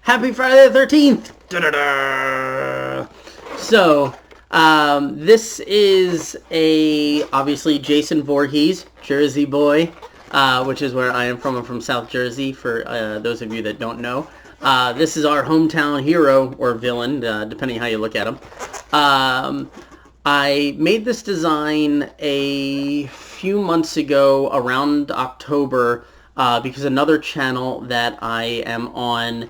Happy Friday the 13th! Da-da-da! So, this is obviously Jason Voorhees, Jersey boy, which is where I am from. I'm from South Jersey, for those of you that don't know. This is our hometown hero, or villain, depending how you look at him. I made this design a few months ago, around October, because another channel that I am on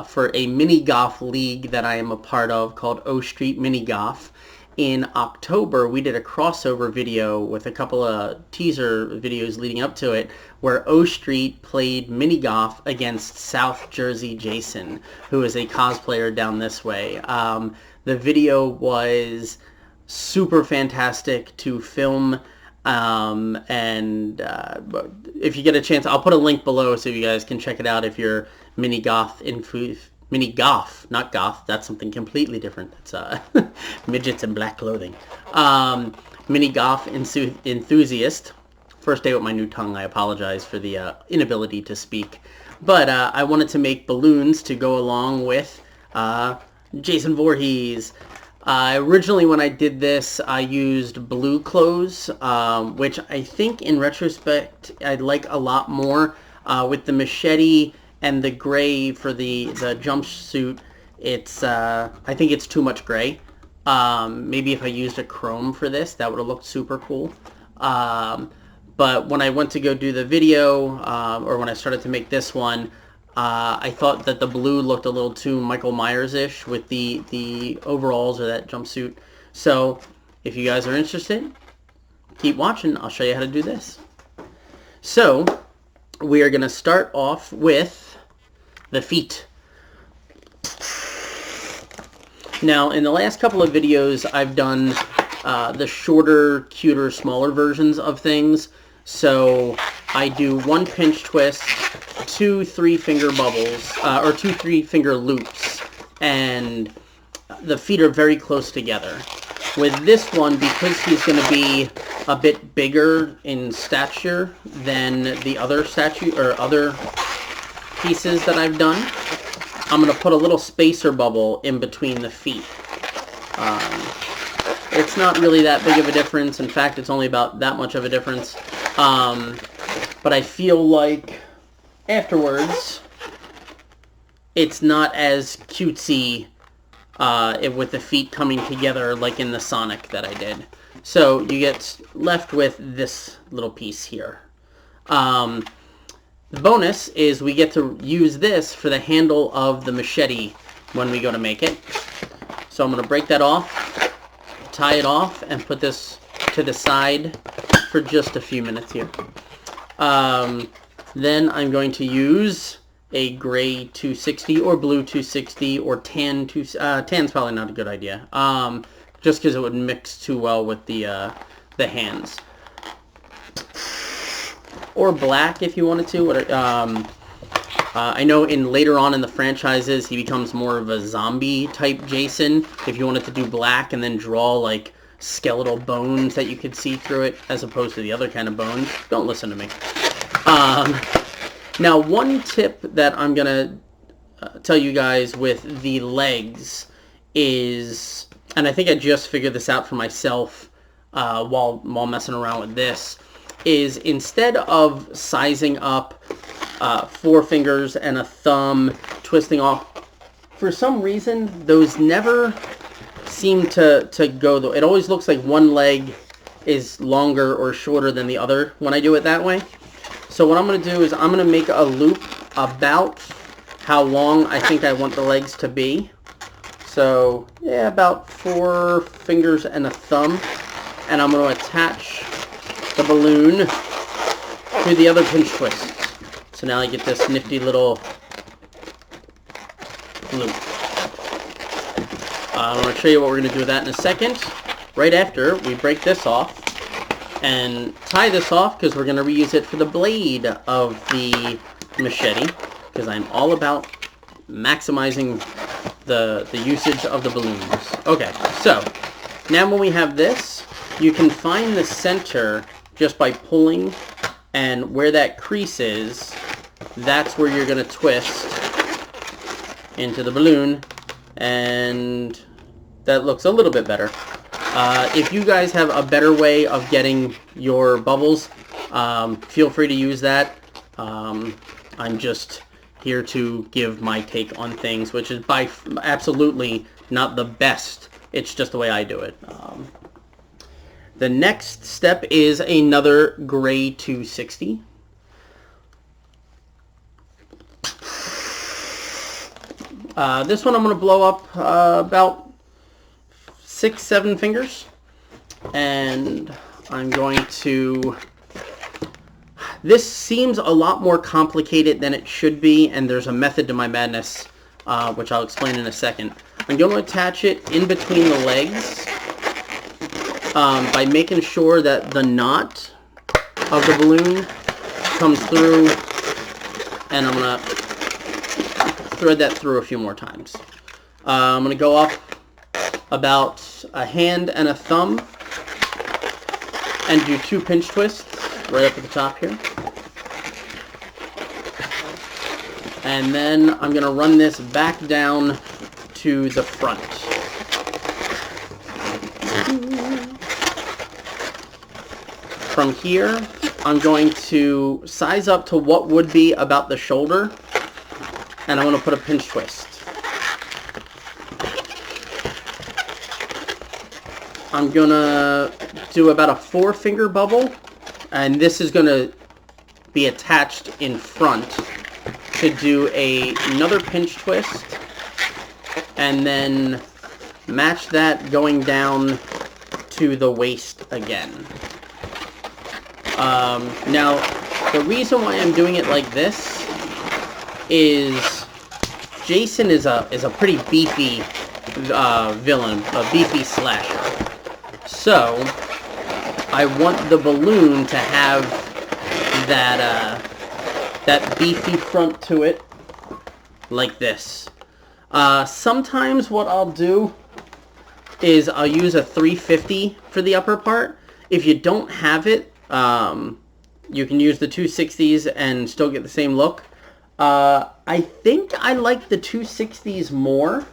for a mini golf league that I am a part of called O Street Mini Golf. In October, we did a crossover video with a couple of teaser videos leading up to it where O Street played mini golf against South Jersey Jason, who is a cosplayer down this way. The video was super fantastic to film, and if you get a chance, I'll put a link below so you guys can check it out if you're mini golf, not goth, that's something completely different. It's midgets in black clothing. Mini golf enthusiast. First day with my new tongue, I apologize for the inability to speak. But I wanted to make balloons to go along with Jason Voorhees. Originally, when I did this, I used blue clothes, which I think in retrospect I'd like a lot more. With the machete and the gray for the jumpsuit, I think it's too much gray. Maybe if I used a chrome for this, that would have looked super cool. But when I went to go do the video, or when I started to make this one, I thought that the blue looked a little too Michael Myers-ish with the overalls or that jumpsuit. So if you guys are interested, keep watching. I'll show you how to do this. So we are going to start off with the feet. Now, in the last couple of videos, I've done the shorter, cuter, smaller versions of things. So I do one pinch twist, 2 3-finger bubbles, or 2 3-finger loops, and the feet are very close together. With this one, because he's going to be a bit bigger in stature than the other other pieces that I've done, I'm going to put a little spacer bubble in between the feet. It's not really that big of a difference. In fact, it's only about that much of a difference. But I feel like afterwards, it's not as cutesy with the feet coming together like in the Sonic that I did. So you get left with this little piece here. The bonus is we get to use this for the handle of the machete when we go to make it. So I'm going to break that off, tie it off, and put this to the side for just a few minutes here. Then I'm going to use a gray 260 or blue 260 or tan. Tan's probably not a good idea, just because it would mix too well with the hands. Or black if you wanted to. I know later on in the franchises he becomes more of a zombie type Jason. If you wanted to do black and then draw like skeletal bones that you could see through it, as opposed to the other kind of bones. Don't listen to me. Now, one tip that I'm going to tell you guys with the legs is, and I think I just figured this out for myself while messing around with this, is instead of sizing up 4 fingers and a thumb, twisting off, for some reason, those never seem to go, though. It always looks like one leg is longer or shorter than the other when I do it that way. So what I'm going to do is I'm going to make a loop about how long I think I want the legs to be. So, yeah, about 4 fingers and a thumb. And I'm going to attach the balloon to the other pinch twist. So now I get this nifty little loop. I'm going to show you what we're going to do with that in a second. Right after we break this off and tie this off, because we're going to reuse it for the blade of the machete, because I'm all about maximizing the usage of the balloons. Okay, so now when we have this, you can find the center just by pulling, and where that crease is, that's where you're going to twist into the balloon, and that looks a little bit better. If you guys have a better way of getting your bubbles, feel free to use that. I'm just here to give my take on things, which is absolutely not the best. It's just the way I do it. The next step is another gray 260. This one I'm going to blow up about 6-7 fingers, and I'm going to... This seems a lot more complicated than it should be, and there's a method to my madness, which I'll explain in a second. I'm going to attach it in between the legs by making sure that the knot of the balloon comes through, and I'm going to thread that through a few more times. I'm going to go up about a hand and a thumb and do 2 pinch twists right up at the top here. And then I'm going to run this back down to the front. From here, I'm going to size up to what would be about the shoulder, and I'm going to put a pinch twist. I'm going to do about a 4-finger bubble, and this is going to be attached in front to do another pinch twist, and then match that going down to the waist again. Now, the reason why I'm doing it like this is Jason is a pretty beefy villain, a beefy slasher. So I want the balloon to have that beefy front to it, like this. Sometimes what I'll do is I'll use a 350 for the upper part. If you don't have it, you can use the 260s and still get the same look. I think I like the 260s more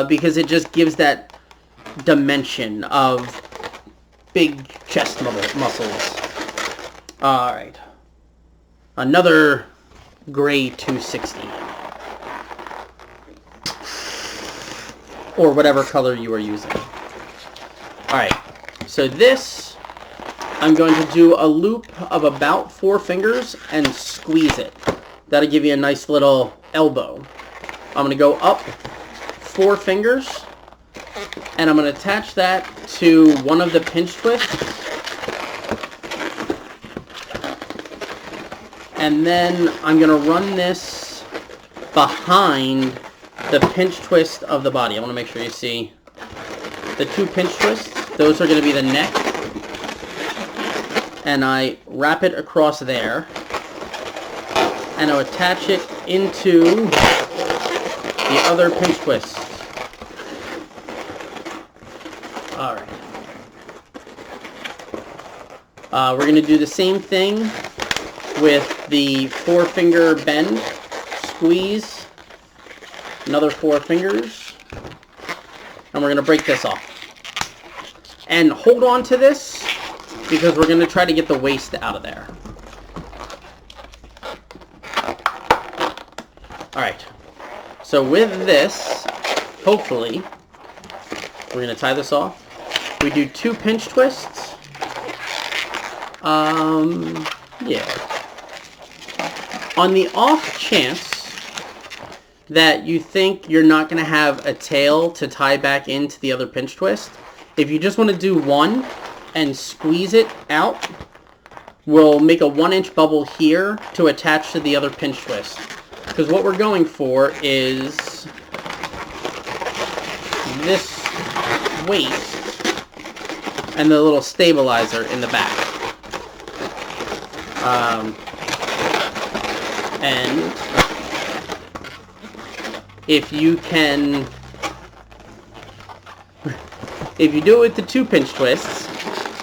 because it just gives that dimension of big chest muscles. Alright. Another gray 260. Or whatever color you are using. Alright. So this, I'm going to do a loop of about 4 fingers and squeeze it. That'll give you a nice little elbow. I'm going to go up 4 fingers, and I'm going to attach that to one of the pinch twists. And then I'm going to run this behind the pinch twist of the body. I want to make sure you see the 2 pinch twists. Those are going to be the neck. And I wrap it across there. And I'll attach it into the other pinch twist. Alright. We're going to do the same thing with the 4-finger bend. Squeeze. Another 4 fingers. And we're going to break this off. And hold on to this, because we're going to try to get the waist out of there. Alright. So with this, hopefully, we're going to tie this off. We do 2 pinch twists. Yeah. On the off chance that you think you're not going to have a tail to tie back into the other pinch twist, if you just want to do one and squeeze it out, we'll make a 1-inch bubble here to attach to the other pinch twist. Because what we're going for is this waist and the little stabilizer in the back. And if you do it with the 2 pinch twists,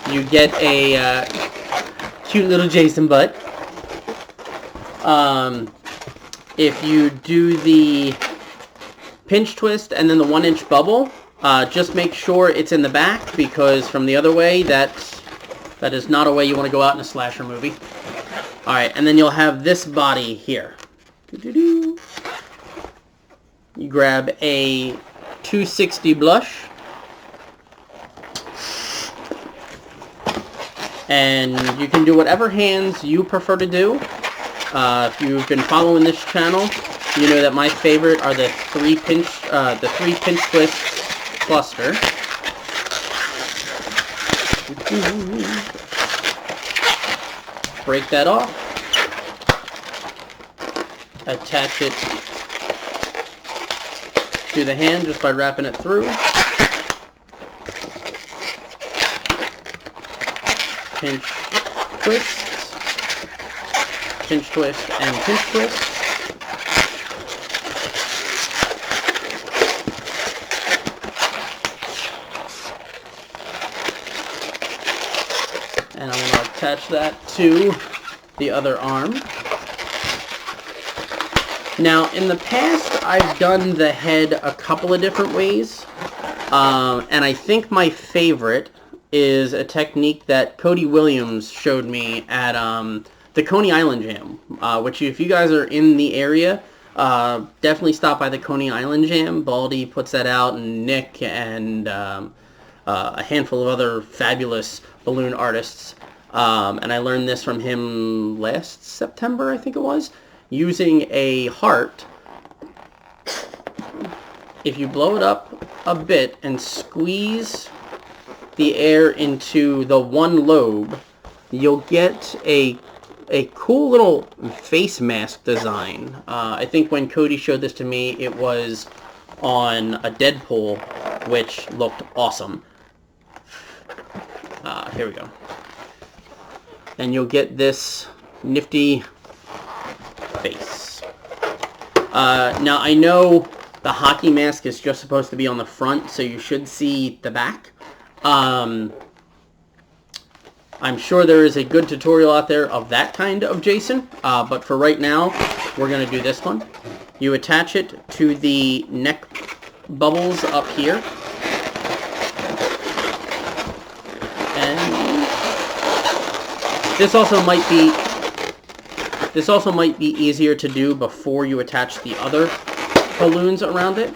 you get a cute little Jason butt. if you do the pinch twist and then the 1-inch bubble, just make sure it's in the back, because from the other way, that is not a way you want to go out in a slasher movie. Alright, and then you'll have this body here. You grab a 260 blush, and you can do whatever hands you prefer to do. If you've been following this channel, you know that my favorite are the three pinch twists cluster. Break that off. Attach it to the hand just by wrapping it through. Pinch, twist. Pinch, twist, and pinch, twist. And I'm going to attach that to the other arm. Now, in the past, I've done the head a couple of different ways. And I think my favorite is a technique that Cody Williams showed me at the Coney Island Jam, which if you guys are in the area, definitely stop by the Coney Island Jam. Baldy puts that out, and Nick, and a handful of other fabulous balloon artists. And I learned this from him last September, I think it was, using a heart. If you blow it up a bit and squeeze the air into the one lobe, you'll get a cool little face mask design. I think when Cody showed this to me, it was on a Deadpool, which looked awesome. Here we go. And you'll get this nifty face. Now, I know the hockey mask is just supposed to be on the front, so you should see the back. I'm sure there is a good tutorial out there of that kind of Jason, but for right now, we're going to do this one. You attach it to the neck bubbles up here. And this also might be easier to do before you attach the other balloons around it,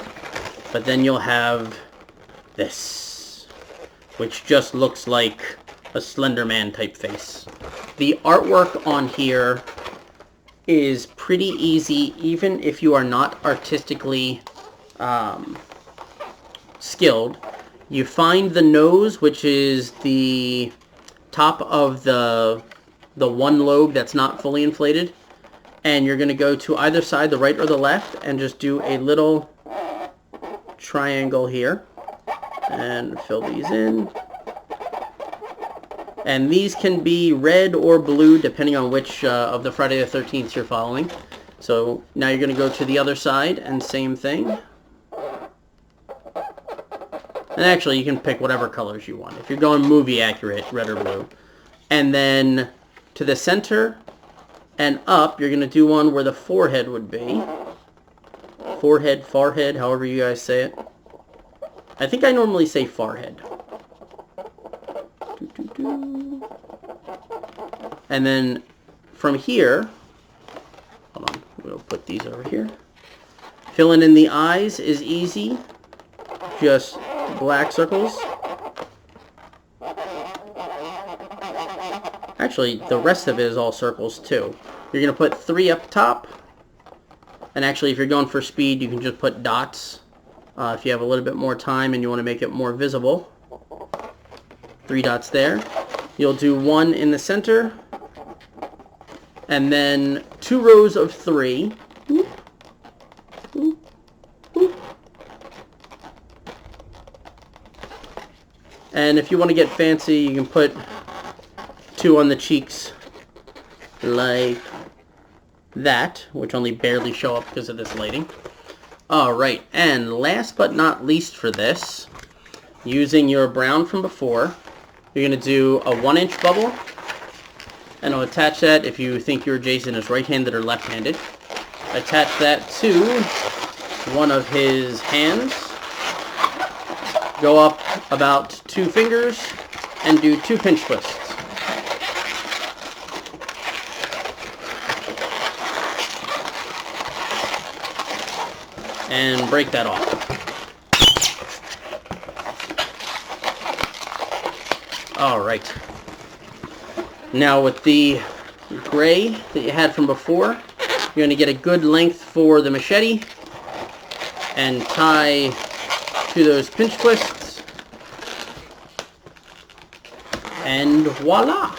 but then you'll have this, which just looks like a Slender Man type face. The artwork on here is pretty easy, even if you are not artistically skilled. You find the nose, which is the top of the one lobe that's not fully inflated, and you're going to go to either side, the right or the left, and just do a little triangle here and fill these in. And these can be red or blue depending on which of the Friday the 13th you're following. So now you're going to go to the other side and same thing. And actually you can pick whatever colors you want. If you're going movie accurate, red or blue. And then to the center and up, you're going to do one where the forehead would be. Forehead, forehead, however you guys say it. I think I normally say forehead. And then from here, hold on, we'll put these over here. Filling in the eyes is easy. Just black circles. Actually, the rest of it is all circles too. You're going to put 3 up top. And actually, if you're going for speed, you can just put dots. If you have a little bit more time and you want to make it more visible. 3 dots there. You'll do 1 in the center. And then 2 rows of 3. And if you want to get fancy, you can put 2 on the cheeks like that, which only barely show up because of this lighting. Alright, and last but not least for this, using your brown from before, you're going to do a 1-inch bubble, and I'll attach that if you think your Jason is right-handed or left-handed. attach that to one of his hands. Go up about 2 fingers and do 2 pinch twists. And break that off. All right. Now with the gray that you had from before, you're going to get a good length for the machete and tie to those pinch twists. And voila!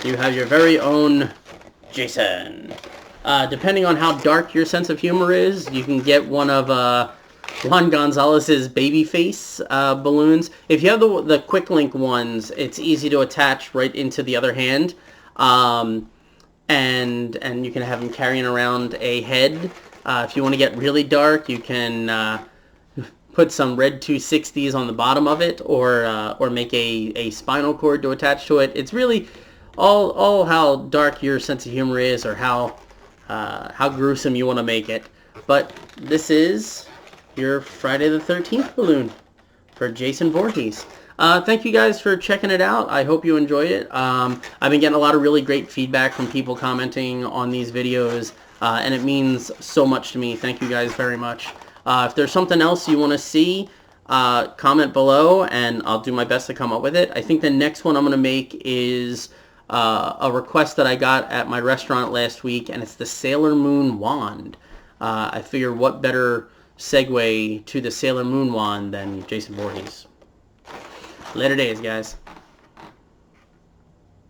You have your very own Jason. Depending on how dark your sense of humor is, you can get one of Juan Gonzalez's Babyface balloons. If you have the quick link ones, it's easy to attach right into the other hand, and you can have them carrying around a head. If you want to get really dark, you can put some red 260s on the bottom of it, or make a spinal cord to attach to it. It's really all how dark your sense of humor is, or how gruesome you want to make it. But this is your Friday the 13th balloon for Jason Vorhees. Thank you guys for checking it out. I hope you enjoyed it. I've been getting a lot of really great feedback from people commenting on these videos, and it means so much to me. Thank you guys very much. If there's something else you want to see, comment below, and I'll do my best to come up with it. I think the next one I'm going to make is a request that I got at my restaurant last week, and it's the Sailor Moon wand. I figure what better segue to the Sailor Moon wand than Jason Voorhees. Later days, guys.